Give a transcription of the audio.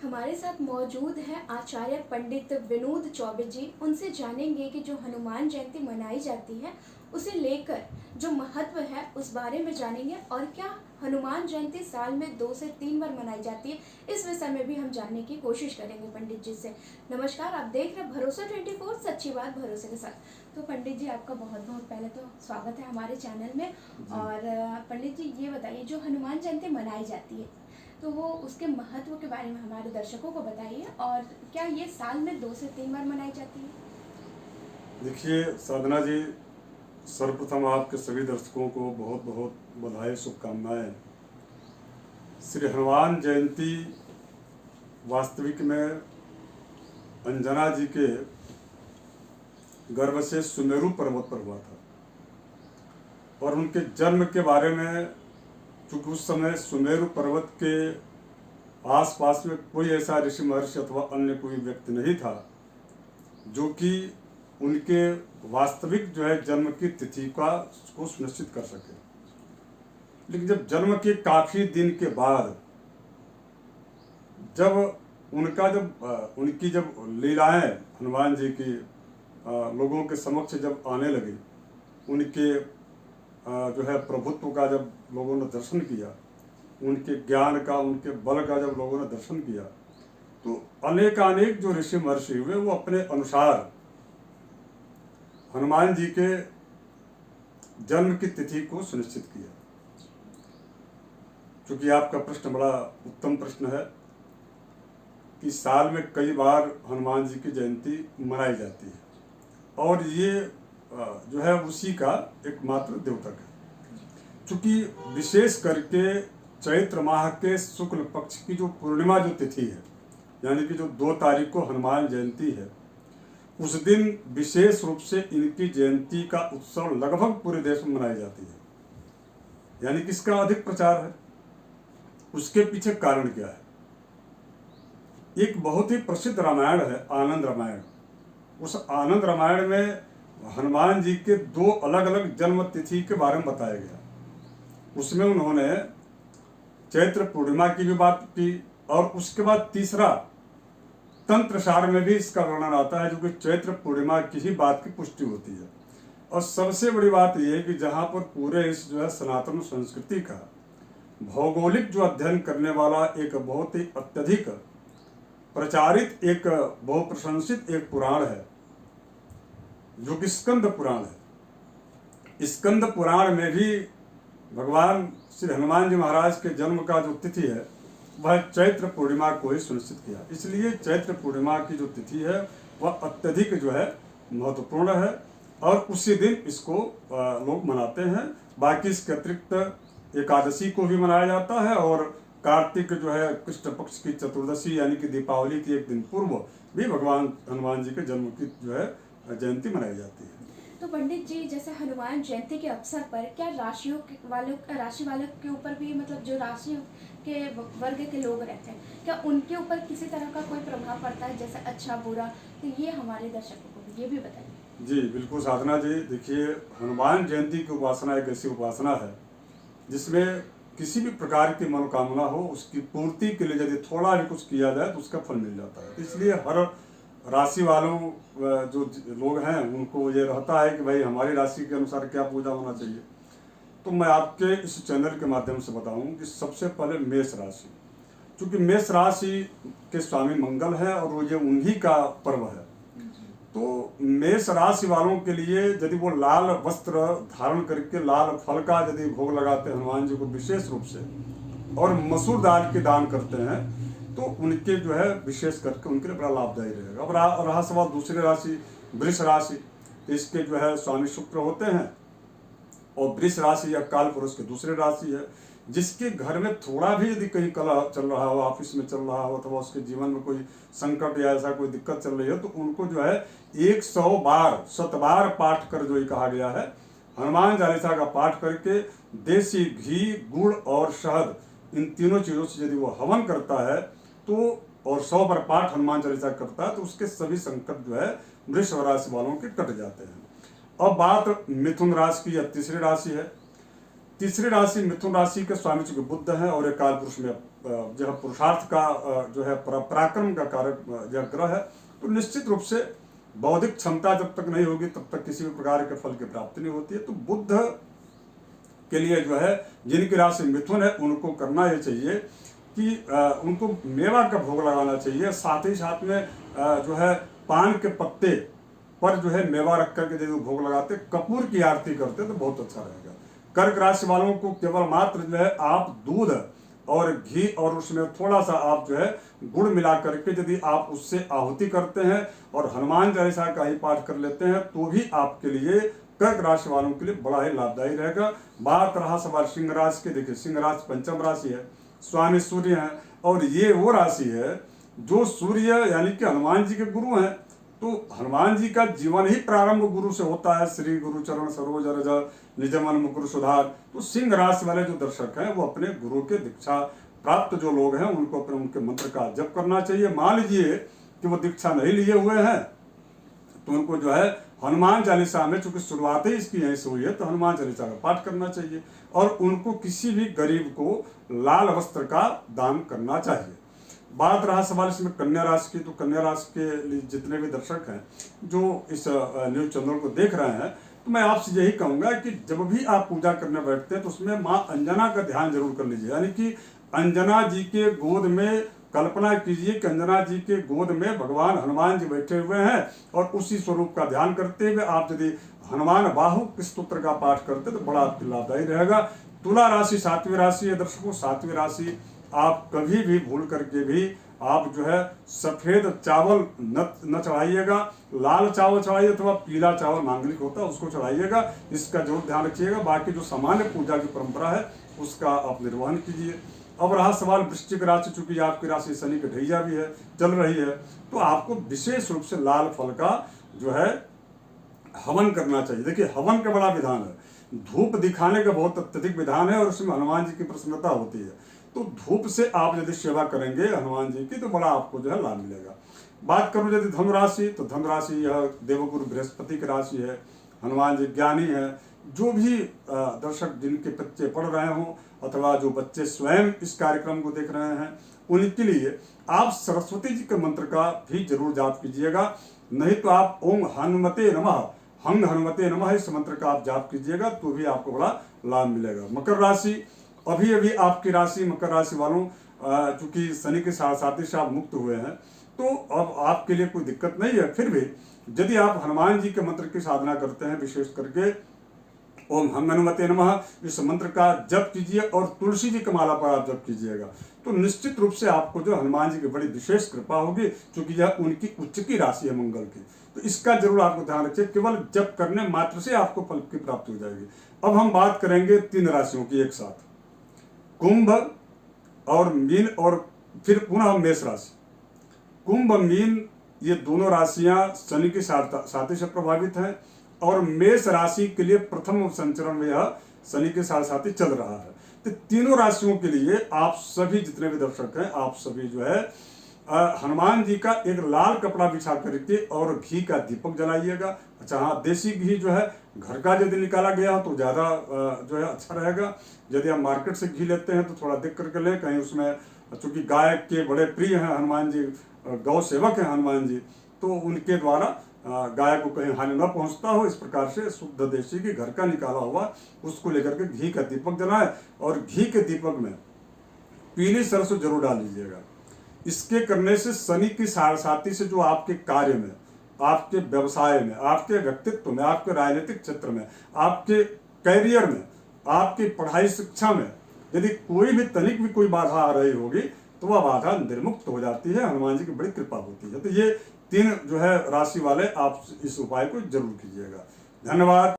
हमारे साथ मौजूद हैं आचार्य पंडित विनोद चौबे जी। उनसे जानेंगे कि जो हनुमान जयंती मनाई जाती है उसे लेकर जो महत्व है उस बारे में जानेंगे, और क्या हनुमान जयंती साल में 2 से 3 बार मनाई जाती है इस विषय में भी हम जानने की कोशिश करेंगे पंडित जी से। नमस्कार, आप देख रहे हैं भरोसा 24, सच्ची बात भरोसे के साथ। तो पंडित जी, आपका बहुत बहुत पहले तो स्वागत है हमारे चैनल में। और पंडित जी, ये बताइए, जो हनुमान जयंती मनाई जाती है तो वो उसके महत्व के बारे में हमारे दर्शकों को बताइए, और क्या ये साल में 2 से 3 बार मनाई जाती है? देखिए साधना जी, सर्वप्रथम आपके सभी दर्शकों को बहुत बहुत बधाई, शुभकामनाएं। श्री हनुमान जयंती वास्तविक में अंजना जी के गर्भ से सुमेरु पर्वत पर हुआ था, और उनके जन्म के बारे में, चूँकि उस समय सुमेरु पर्वत के आसपास में कोई ऐसा ऋषि महर्षि अथवा अन्य कोई व्यक्ति नहीं था जो कि उनके वास्तविक जो है जन्म की तिथि को सुनिश्चित कर सके। लेकिन जब जन्म के काफी दिन के बाद जब उनकी जब लीलाएं हनुमान जी की लोगों के समक्ष जब आने लगी, उनके जो है प्रभुत्व का जब लोगों ने दर्शन किया, उनके ज्ञान का, उनके बल का जब लोगों ने दर्शन किया, तो अनेकानेक जो ऋषि महर्षि हुए वो अपने अनुसार हनुमान जी के जन्म की तिथि को सुनिश्चित किया। चूंकि आपका प्रश्न बड़ा उत्तम प्रश्न है कि साल में कई बार हनुमान जी की जयंती मनाई जाती है, और ये जो है उसी का एकमात्र द्योतक है। चूंकि विशेष करके चैत्र माह के शुक्ल पक्ष की जो पूर्णिमा जो तिथि है, यानी कि जो 2 तारीख को हनुमान जयंती है, उस दिन विशेष रूप से इनकी जयंती का उत्सव लगभग पूरे देश में मनाई जाती है। यानी कि इसका अधिक प्रचार है। उसके पीछे कारण क्या है? एक बहुत ही प्रसिद्ध रामायण है, आनंद रामायण। उस आनंद रामायण में हनुमान जी के 2 अलग अलग जन्म तिथि के बारे में बताया गया। उसमें उन्होंने चैत्र पूर्णिमा की भी बात की, और उसके बाद तीसरा तंत्र सार में भी इसका वर्णन आता है, जो कि चैत्र पूर्णिमा की ही बात की पुष्टि होती है। और सबसे बड़ी बात यह है कि जहाँ पर पूरे इस जो है सनातन संस्कृति का भौगोलिक जो अध्ययन करने वाला एक बहुत ही अत्यधिक प्रचारित, एक बहुप्रशंसित एक पुराण है, जो कि स्कंद पुराण है। स्कंद पुराण में भी भगवान श्री हनुमान जी महाराज के जन्म का जो तिथि है वह चैत्र पूर्णिमा को ही सुनिश्चित किया। इसलिए चैत्र पूर्णिमा की जो तिथि है वह अत्यधिक जो है महत्वपूर्ण है, और उसी दिन इसको लोग मनाते हैं। बाकी इसके अतिरिक्त एकादशी को भी मनाया जाता है, और कार्तिक जो है कृष्ण पक्ष की चतुर्दशी यानी कि दीपावली की एक दिन पूर्व भी भगवान हनुमान जी के जन्म की जो है जयंती मनाई जाती है। तो पंडित जी, जैसे हनुमान जयंती के अवसर पर क्या राशि वालों के ऊपर भी, मतलब जो राशि के वर्ग के लोग रहते हैं, क्या उनके ऊपर किसी तरह का कोई प्रभाव पड़ता है, जैसे अच्छा बुरा? तो ये हमारे दर्शकों को भी ये भी बताइए। जी बिल्कुल साधना जी, देखिए हनुमान जयंती की उपासना एक ऐसी उपासना है जिसमें किसी भी प्रकार की मनोकामना हो, उसकी पूर्ति के लिए यदि थोड़ा भी कुछ किया जाए तो उसका फल मिल जाता है। इसलिए हर राशि वालों जो लोग हैं उनको ये रहता है कि भाई हमारी राशि के अनुसार क्या पूजा होना चाहिए। तो मैं आपके इस चैनल के माध्यम से बताऊं कि सबसे पहले मेष राशि, चूंकि मेष राशि के स्वामी मंगल है और वो ये उन्हीं का पर्व है, तो मेष राशि वालों के लिए यदि वो लाल वस्त्र धारण करके लाल फल का यदि भोग लगाते हैं हनुमान जी को विशेष रूप से, और मसूर दाल के दान करते हैं, तो उनके जो है विशेष करके उनके लिए बड़ा लाभदायी रहेगा। अब रहा सवाल दूसरी राशि वृष राशि, इसके जो है स्वामी शुक्र होते हैं, और वृष राशि या काल पुरुष की दूसरी राशि है। जिसके घर में थोड़ा भी यदि कहीं कलह चल रहा हो, ऑफिस में चल रहा हो, अथवा उसके जीवन में कोई संकट या ऐसा कोई दिक्कत चल रही है, तो उनको जो है 100 बार 7 बार पाठ कर, जो ये कहा गया है, हनुमान चालीसा का पाठ करके देसी घी, गुड़ और शहद, इन तीनों चीज़ों से यदि वो हवन करता है तो, और 100 बार पाठ हनुमान चालीसा करता है, तो उसके सभी संकट जो है वृष राशि वालों के कट जाते हैं। अब बात मिथुन राशि की या तीसरी राशि है। तीसरी राशि मिथुन राशि के स्वामी चूंकि बुध है और एक काल पुरुष में जो है पुरुषार्थ का जो है पराक्रम का कारक जो ग्रह है, तो निश्चित रूप से बौद्धिक क्षमता जब तक नहीं होगी तब तक किसी भी प्रकार के फल की प्राप्ति नहीं होती है। तो बुध के लिए जो है जिनकी राशि मिथुन है उनको करना ये चाहिए कि उनको मेवा का भोग लगाना चाहिए, साथ ही साथ में जो है पान के पत्ते पर जो है मेवा रख करके यदि भोग लगाते, कपूर की आरती करते तो बहुत अच्छा रहेगा। कर्क राशि वालों को केवल मात्र जो है आप दूध और घी और उसमें थोड़ा सा आप जो है गुड़ मिला करके यदि आप उससे आहुति करते हैं और हनुमान चालीसा का ही पाठ कर लेते हैं तो भी आपके लिए, कर्क राशि वालों के लिए बड़ा ही लाभदायी रहेगा। बात रहा सवाल सिंह राशि के, देखिए सिंह राशि पंचम राशि है, स्वामी सूर्य है और ये वो राशि है जो सूर्य यानी कि हनुमान जी के गुरु हैं। तो हनुमान जी का जीवन ही प्रारंभ गुरु से होता है, श्री गुरु चरण सरोज रज निज मन मुकुर सुधार। तो सिंह राशि वाले जो दर्शक हैं वो अपने गुरु के दीक्षा प्राप्त जो लोग हैं उनको अपने उनके मंत्र का जप करना चाहिए। मान लीजिए कि वो दीक्षा नहीं लिए हुए हैं तो उनको जो है हनुमान चालीसा में, चूंकि शुरुआत ही इसकी यहीं से हुई है, तो हनुमान चालीसा का पाठ करना चाहिए और उनको किसी भी गरीब को लाल वस्त्र का दान करना चाहिए। बात रहा सवाल इसमें कन्या राशि की, तो कन्या राशि के लिए जितने भी दर्शक हैं जो इस न्यूज चैनल को देख रहे हैं, तो मैं आपसे यही कहूंगा कि जब भी आप पूजा करने बैठते हैं तो उसमें माँ अंजना का ध्यान जरूर कर लीजिए। यानी कि अंजना जी के गोद में कल्पना कीजिए कि अंजना जी के गोद में भगवान हनुमान जी बैठे हुए हैं और उसी स्वरूप का ध्यान करते हुए आप यदि हनुमान बाहु स्तोत्र का पाठ करते तो बड़ा आपके लाभदायी रहेगा। तुला राशि सातवीं राशि है दर्शकों, सातवीं राशि आप कभी भी भूल करके भी आप जो है सफेद चावल न चढ़ाइएगा, लाल चावल चढ़ाइए अथवा पीला चावल मांगलिक होता है उसको चढ़ाइएगा, इसका जरूर ध्यान रखिएगा। बाकी जो सामान्य पूजा की परंपरा है उसका आप निर्वहन कीजिए। अब रहा सवाल वृश्चिक राशि, चूंकि आपकी राशि शनि की ढैया भी है चल रही है, तो आपको विशेष रूप से लाल फल का जो है हवन करना चाहिए। देखिए हवन का बड़ा विधान है, धूप दिखाने का बहुत अत्यधिक विधान है और उसमें हनुमान जी की प्रसन्नता होती है। तो धूप से आप यदि सेवा करेंगे हनुमान जी की तो बड़ा आपको जो है लाभ मिलेगा। बात करूं यदि धनु राशि, तो धनु राशि यह देवगुरु बृहस्पति की राशि है, हनुमान जी ज्ञानी है। जो भी दर्शक जिनके बच्चे पढ़ रहे हों अथवा जो बच्चे स्वयं इस कार्यक्रम को देख रहे हैं उनके लिए आप सरस्वती जी के मंत्र का भी जरूर जाप कीजिएगा। नहीं तो आप ओम हनुमते नमः, हंग हनुमते नमः इस मंत्र का आप जाप कीजिएगा तो भी आपको बड़ा लाभ मिलेगा। मकर राशि, अभी अभी आपकी राशि मकर राशि वालों चूंकि शनि के साथी से आप मुक्त हुए हैं तो अब आपके लिए कोई दिक्कत नहीं है। फिर भी यदि आप हनुमान जी के मंत्र की साधना करते हैं, विशेष करके ओम हम हनुमते नमः इस मंत्र का जप कीजिए और तुलसी जी की माला पर आप जप कीजिएगा तो निश्चित रूप से आपको जो हनुमान जी की बड़ी विशेष कृपा होगी, क्योंकि यह उनकी उच्च की राशि है मंगल की। तो इसका जरूर आपको ध्यान रखिए, केवल जप करने मात्र से आपको फल की प्राप्ति हो जाएगी। अब हम बात करेंगे 3 राशियों की एक साथ, कुंभ और मीन और फिर पुनः मेष राशि। कुंभ मीन ये दोनों राशियां शनि की साथी से प्रभावित हैं और मेष राशि के लिए प्रथम संचरण में यह शनि के साथी चल रहा है। तो तीनों राशियों के लिए आप सभी जितने भी दर्शक हैं आप सभी जो है हनुमान जी का एक लाल कपड़ा बिछा करके और घी का दीपक जलाइएगा। अच्छा हाँ, देसी घी जो है घर का यदि निकाला गया हो तो ज़्यादा जो है अच्छा रहेगा। यदि हम मार्केट से घी लेते हैं तो थोड़ा देख करके लें, कहीं उसमें चूँकि गाय के बड़े प्रिय हैं हनुमान जी, गौ सेवक हैं हनुमान जी, तो उनके द्वारा गाय को कहीं हानि न पहुंचता हो, इस प्रकार से शुद्ध देसी घी घर का निकाला हुआ उसको लेकर के घी का दीपक जलाएं और घी के दीपक में पीली सरसों जरूर डाल लीजिएगा। इसके करने से शनि की साथी से जो आपके कार्य में, आपके व्यवसाय में, आपके व्यक्तित्व में, आपके राजनीतिक क्षेत्र में, आपके कैरियर में, आपकी पढ़ाई शिक्षा में यदि कोई भी तनिक भी कोई बाधा आ रही होगी तो वह बाधा निर्मुक्त हो जाती है, हनुमान जी की बड़ी कृपा होती है। तो ये 3 जो है राशि वाले आप इस उपाय को जरूर कीजिएगा। धन्यवाद।